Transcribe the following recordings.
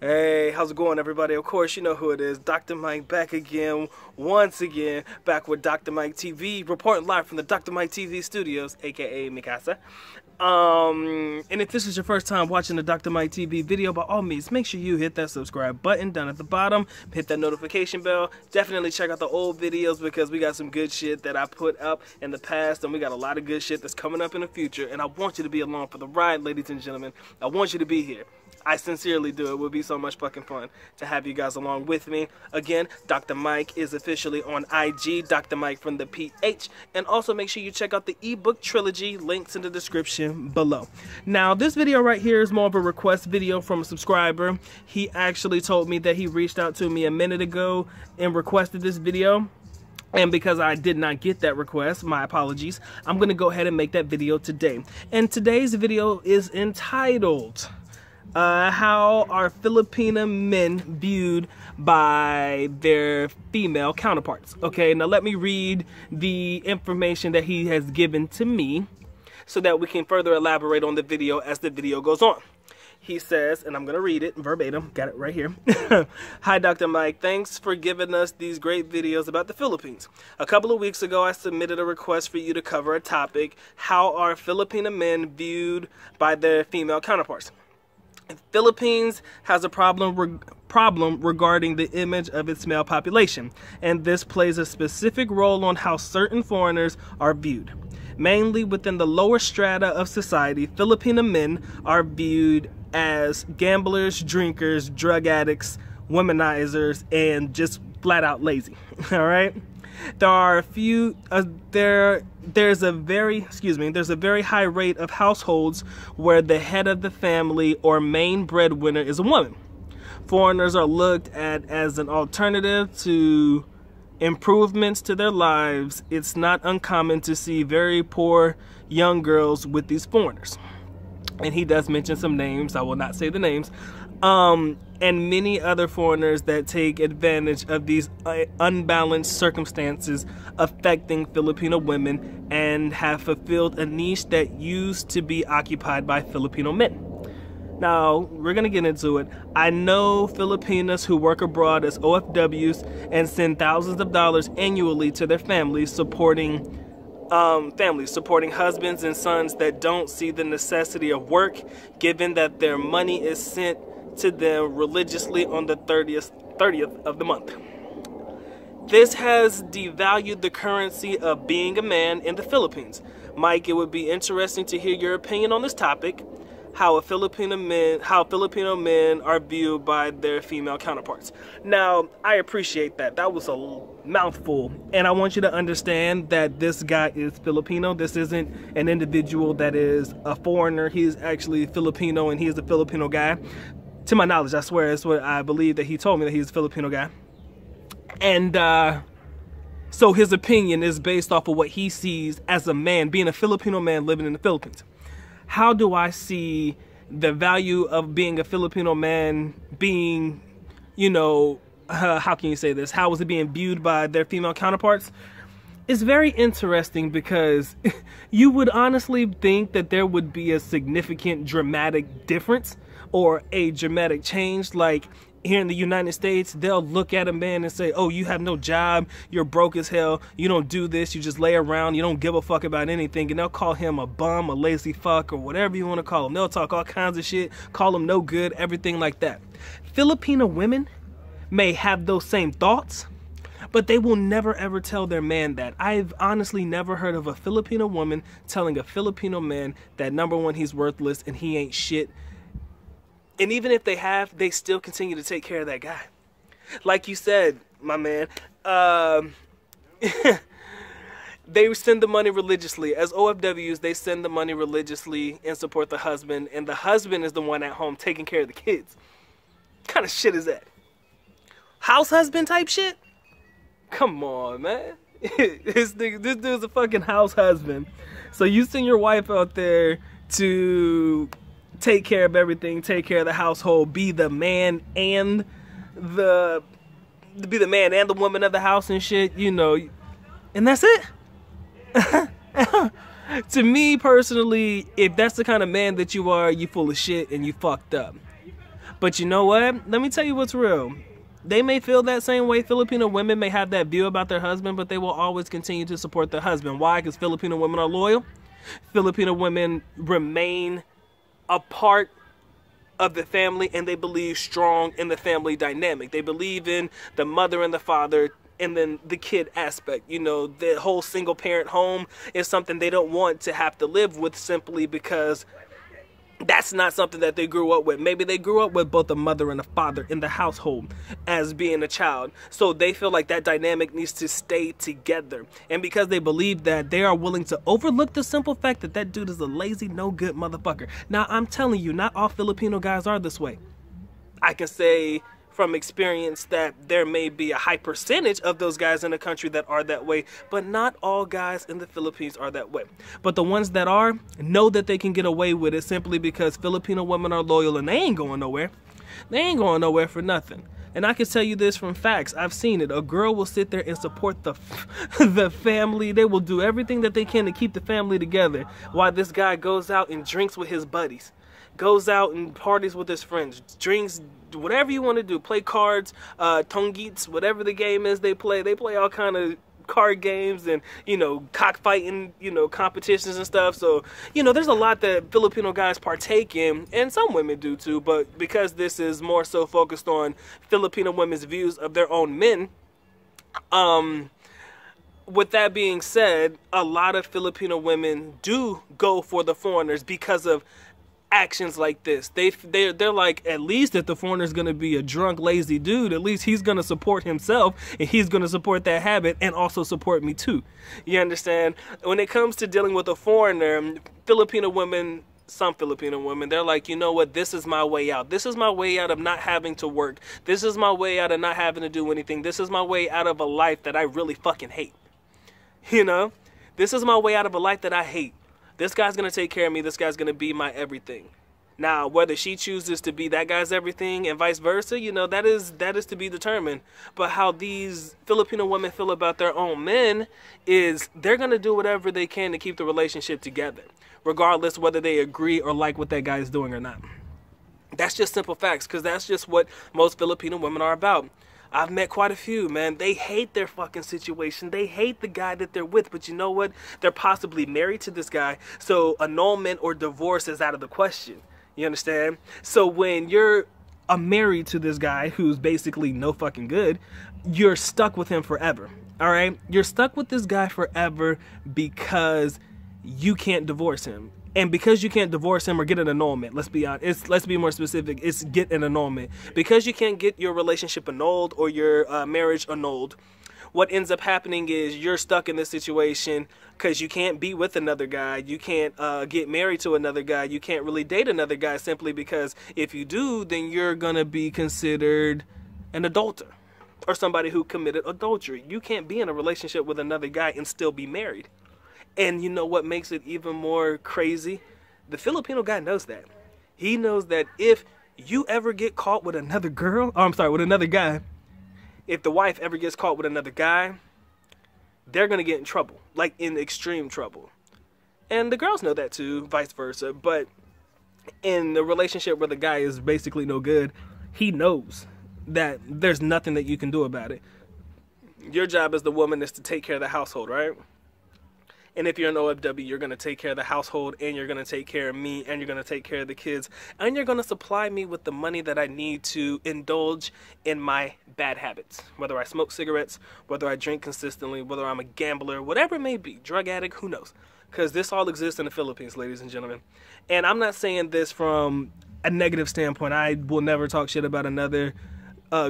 Hey, how's it going, everybody? Of course, you know who it is. Dr. Mike back again, once again, back with Dr. Mike TV, reporting live from the Dr. Mike TV studios, aka Mikasa. And if this is your first time watching the Dr. Mike TV video, by all means, make sure you hit that subscribe button down at the bottom, hit that notification bell. Definitely check out the old videos because we got some good shit that I put up in the past, and we got a lot of good shit that's coming up in the future, and I want you to be along for the ride, ladies and gentlemen. I want you to be here. I sincerely do. It would be so much fucking fun to have you guys along with me. Again, Dr. Mike is officially on IG, Dr. Mike from the PH. And also make sure you check out the ebook trilogy, links in the description below. Now, this video right here is more of a request video from a subscriber. He actually told me that he reached out to me a minute ago and requested this video. And because I did not get that request, my apologies, I'm going to go ahead and make that video today. And today's video is entitled... how are Filipina men viewed by their female counterparts? Okay, now let me read the information that he has given to me so that we can further elaborate on the video as the video goes on. He says, and I'm going to read it verbatim, got it right here. Hi, Dr. Mike. Thanks for giving us these great videos about the Philippines. A couple of weeks ago, I submitted a request for you to cover a topic, how are Filipina men viewed by their female counterparts? The Philippines has a problem regarding the image of its male population, and this plays a specific role on how certain foreigners are viewed. Mainly within the lower strata of society, Filipino men are viewed as gamblers, drinkers, drug addicts, womanizers, and just flat out lazy. All right? There are a few there's a very high rate of households where the head of the family or main breadwinner is a woman. Foreigners are looked at as an alternative to improvements to their lives. It's not uncommon to see very poor young girls with these foreigners. And he does mention some names. I will not say the names. And many other foreigners that take advantage of these unbalanced circumstances affecting Filipino women and have fulfilled a niche that used to be occupied by Filipino men. Now, we're going to get into it. I know Filipinas who work abroad as OFWs and send thousands of dollars annually to their families, supporting husbands and sons that don't see the necessity of work, given that their money is sent to them religiously on the 30th of the month. This has devalued the currency of being a man in the Philippines. Mike, it would be interesting to hear your opinion on this topic, how Filipino men are viewed by their female counterparts. Now, I appreciate that. That was a mouthful. And I want you to understand that this guy is Filipino. This isn't an individual that is a foreigner. He's actually Filipino, and he is a Filipino guy. To my knowledge, I swear, it's what I believe that he told me, that he's a Filipino guy. And so his opinion is based off of what he sees as a man, being a Filipino man living in the Philippines. How do I see the value of being a Filipino man being, you know, how can you say this? How is it being viewed by their female counterparts? It's very interesting because you would honestly think that there would be a significant dramatic difference or a dramatic change. Like here in the United States, they'll look at a man and say, oh, you have no job, you're broke as hell, you don't do this, you just lay around, you don't give a fuck about anything, and they'll call him a bum, a lazy fuck, or whatever you want to call him. They'll talk all kinds of shit, call him no good, everything like that. Filipino women may have those same thoughts, but they will never ever tell their man that. I've honestly never heard of a Filipino woman telling a Filipino man that, number one, he's worthless and he ain't shit. And even if they have, they still continue to take care of that guy. Like you said, my man, they send the money religiously. As OFWs, they send the money religiously and support the husband. And the husband is the one at home taking care of the kids. What kind of shit is that? House husband type shit? Come on, man. This dude's a fucking house husband. So you send your wife out there to take care of everything, take care of the household, be the man and the woman of the house and shit, you know, and that's it. To me personally, if that's the kind of man that you are, you full of shit and you fucked up. But you know what? Let me tell you what's real. They may feel that same way. Filipino women may have that view about their husband, but they will always continue to support their husband. Why? Because Filipino women are loyal. Filipino women remain a part of the family, and they believe strong in the family dynamic. They believe in the mother and the father, and then the kid aspect. You know, the whole single parent home is something they don't want to have to live with, simply because that's not something that they grew up with. Maybe they grew up with both a mother and a father in the household as being a child. So they feel like that dynamic needs to stay together. And because they believe that, they are willing to overlook the simple fact that that dude is a lazy, no good motherfucker. Now, I'm telling you, not all Filipino guys are this way. I can say from experience that there may be a high percentage of those guys in the country that are that way, but not all guys in the Philippines are that way. But the ones that are know that they can get away with it simply because Filipino women are loyal, and they ain't going nowhere. They ain't going nowhere for nothing. And I can tell you this from facts. I've seen it. A girl will sit there and support the family. They will do everything that they can to keep the family together, while this guy goes out and drinks with his buddies, goes out and parties with his friends, drinks, whatever you want to do, play cards, tonggits, whatever the game is they play all kind of card games and, you know, cockfighting, you know, competitions and stuff. So, you know, there's a lot that Filipino guys partake in, and some women do too, but because this is more so focused on Filipino women's views of their own men, with that being said, a lot of Filipino women do go for the foreigners because of actions like this. They're like, at least if the foreigner's gonna be a drunk, lazy dude, at least he's gonna support himself, and he's gonna support that habit and also support me too. You understand? When it comes to dealing with a foreigner, Filipino women, some Filipino women, they're like, you know what, this is my way out. This is my way out of not having to work. This is my way out of not having to do anything. This is my way out of a life that I really fucking hate. You know? This is my way out of a life that I hate. This guy's going to take care of me. This guy's going to be my everything. Now, whether she chooses to be that guy's everything and vice versa, you know, that is to be determined. But how these Filipino women feel about their own men is they're going to do whatever they can to keep the relationship together, regardless whether they agree or like what that guy is doing or not. That's just simple facts, because that's just what most Filipino women are about. I've met quite a few, man. They hate their fucking situation. They hate the guy that they're with. But you know what? They're possibly married to this guy, so annulment or divorce is out of the question. You understand? So when you're married to this guy who's basically no fucking good, you're stuck with him forever. All right? You're stuck with this guy forever because you can't divorce him. And because you can't divorce him or get an annulment, let's be honest, let's be more specific, it's get an annulment. Because you can't get your relationship annulled or your marriage annulled, what ends up happening is you're stuck in this situation because you can't be with another guy. You can't get married to another guy. You can't really date another guy, simply because if you do, then you're going to be considered an adulterer or somebody who committed adultery. You can't be in a relationship with another guy and still be married. And you know what makes it even more crazy? The Filipino guy knows that. He knows that if you ever get caught with another girl, with another guy, if the wife ever gets caught with another guy, they're going to get in trouble, like in extreme trouble. And the girls know that too, vice versa. But in the relationship where the guy is basically no good, he knows that there's nothing that you can do about it. Your job as the woman is to take care of the household, right? And if you're an OFW, you're going to take care of the household, and you're going to take care of me, and you're going to take care of the kids, and you're going to supply me with the money that I need to indulge in my bad habits. Whether I smoke cigarettes, whether I drink consistently, whether I'm a gambler, whatever it may be, drug addict, who knows? Because this all exists in the Philippines, ladies and gentlemen. And I'm not saying this from a negative standpoint. I will never talk shit about another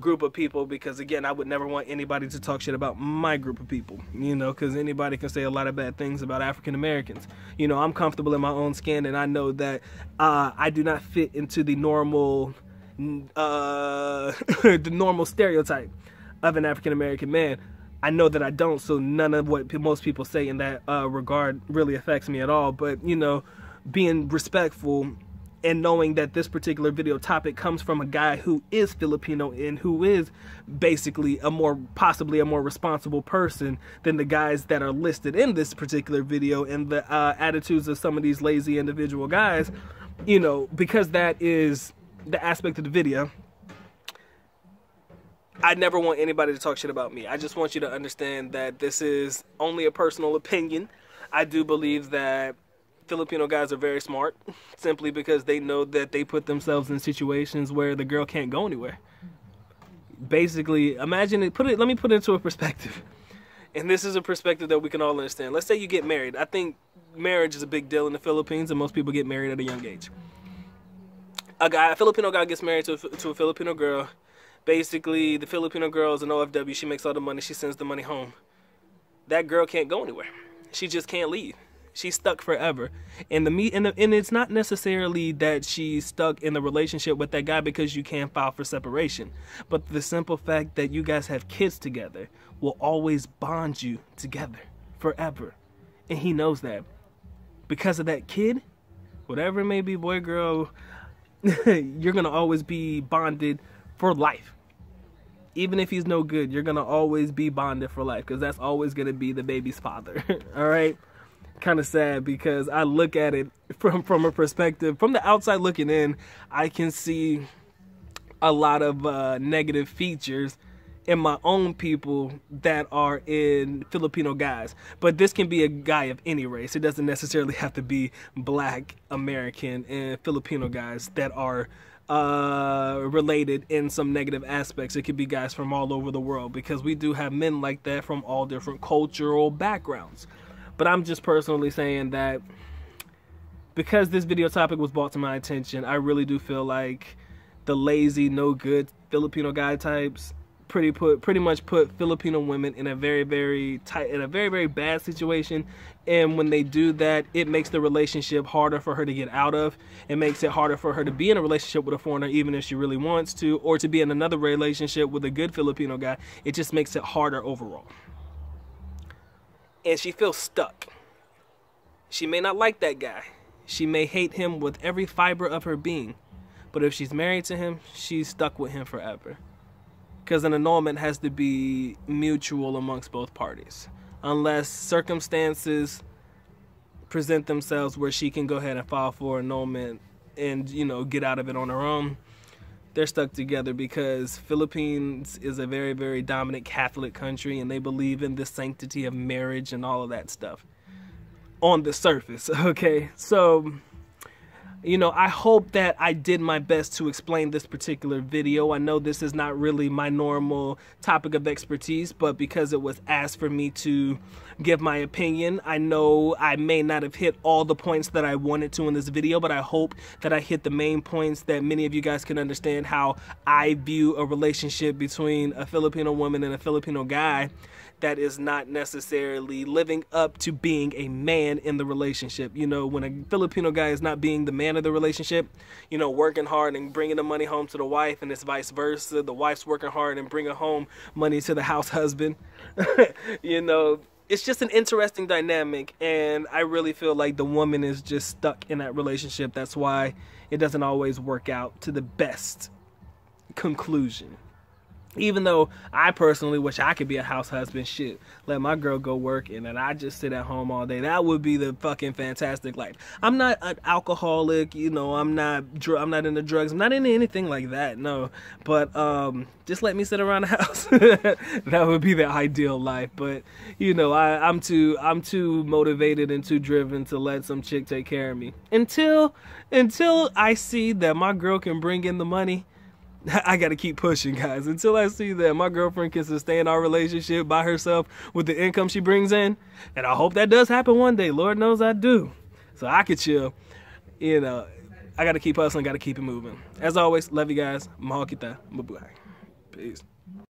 group of people, because again, I would never want anybody to talk shit about my group of people, you know, because anybody can say a lot of bad things about African Americans. You know, I'm comfortable in my own skin, and I know that I do not fit into the normal stereotype of an African American man. I know that I don't, so none of what most people say in that regard really affects me at all. But, you know, being respectful and knowing that this particular video topic comes from a guy who is Filipino and who is basically possibly a more responsible person than the guys that are listed in this particular video, and the attitudes of some of these lazy individual guys, you know, because that is the aspect of the video, I never want anybody to talk shit about me. I just want you to understand that this is only a personal opinion. I do believe that Filipino guys are very smart, simply because they know that they put themselves in situations where the girl can't go anywhere. Basically, imagine it. Let me put it into a perspective. And this is a perspective that we can all understand. Let's say you get married. I think marriage is a big deal in the Philippines, and most people get married at a young age. A Filipino guy gets married to a Filipino girl. Basically, the Filipino girl is an OFW. She makes all the money. She sends the money home. That girl can't go anywhere. She just can't leave. She's stuck forever. And it's not necessarily that she's stuck in the relationship with that guy because you can't file for separation. But the simple fact that you guys have kids together will always bond you together forever. And he knows that. Because of that kid, whatever it may be, boy, girl, you're going to always be bonded for life. Even if he's no good, you're going to always be bonded for life, because that's always going to be the baby's father. All right? Kind of sad, because I look at it from a perspective, from the outside looking in, I can see a lot of negative features in my own people that are in Filipino guys. But this can be a guy of any race. It doesn't necessarily have to be Black, American, and Filipino guys that are related in some negative aspects. It could be guys from all over the world, because we do have men like that from all different cultural backgrounds. But I'm just personally saying that because this video topic was brought to my attention, I really do feel like the lazy, no good Filipino guy types pretty much put Filipino women in a very bad situation. And when they do that, it makes the relationship harder for her to get out of. It makes it harder for her to be in a relationship with a foreigner, even if she really wants to, or to be in another relationship with a good Filipino guy. It just makes it harder overall. And she feels stuck. She may not like that guy. She may hate him with every fiber of her being. But if she's married to him, she's stuck with him forever. Because an annulment has to be mutual amongst both parties. Unless circumstances present themselves where she can go ahead and file for annulment and, you know, get out of it on her own, they're stuck together, because Philippines is a very dominant Catholic country, and they believe in the sanctity of marriage and all of that stuff on the surface. Okay, so, you know, I hope that I did my best to explain this particular video. I know this is not really my normal topic of expertise, but because it was asked for me to give my opinion, I know I may not have hit all the points that I wanted to in this video, but I hope that I hit the main points that many of you guys can understand how I view a relationship between a Filipino woman and a Filipino guy that is not necessarily living up to being a man in the relationship. You know, when a Filipino guy is not being the man of the relationship, you know, working hard and bringing the money home to the wife, and it's vice versa. The wife's working hard and bringing home money to the house husband. You know, it's just an interesting dynamic, and I really feel like the woman is just stuck in that relationship. That's why it doesn't always work out to the best conclusion. Even though I personally wish I could be a house husband, shit, let my girl go work and then I just sit at home all day. That would be the fucking fantastic life. I'm not an alcoholic, you know, I'm not into drugs, I'm not into anything like that, no. But just let me sit around the house. That would be the ideal life. But you know, I'm too motivated and too driven to let some chick take care of me. Until I see that my girl can bring in the money, I gotta keep pushing, guys. Until I see that my girlfriend can sustain our relationship by herself with the income she brings in. And I hope that does happen one day. Lord knows I do. So I could chill. You know, I gotta keep hustling, gotta keep it moving. As always, love you guys. Mahal kita. Mabuhay. Peace.